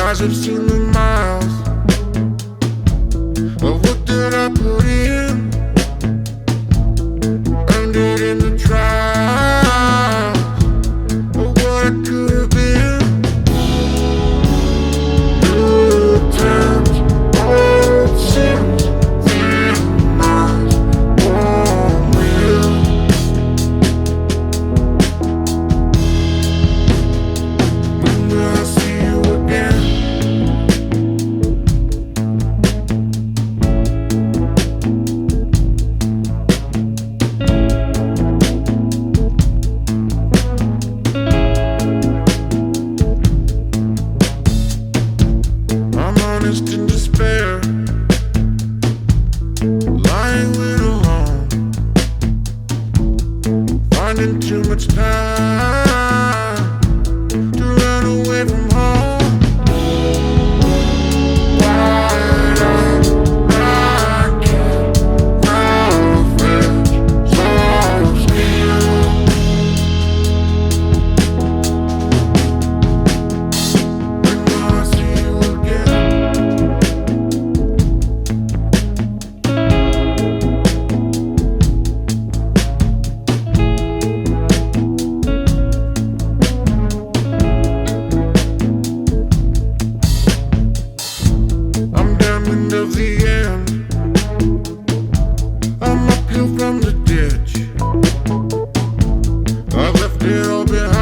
eyes have seen the miles of what did I put in, earned it in the trials of what I could have been. Good times, old sins, thin minds, warm will. When will I see you again? I'm honest in despair, lying with alone, finding too much time to run away from home. Wide eyed, I can't love it so still. When will I see you again? I'm downwind of the end. I'm uphill from the ditch. I've left it all behind,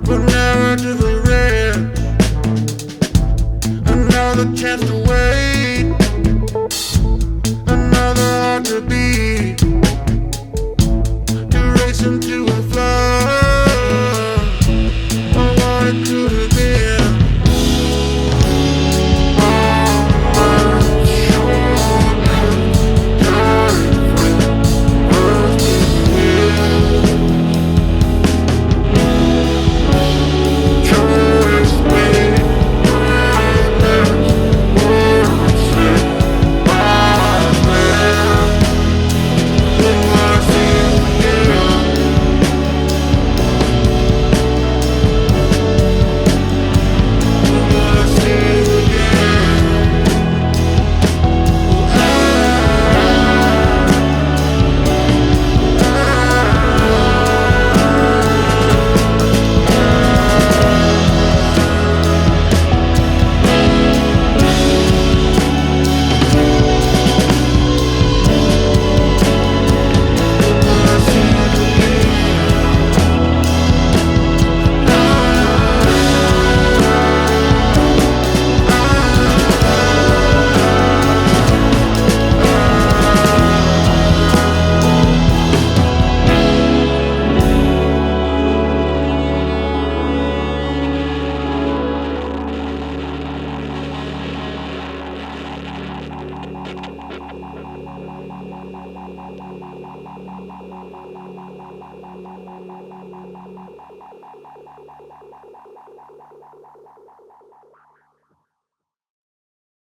but narrow to the ridge. Another chance to wait, another heart to beat, to race into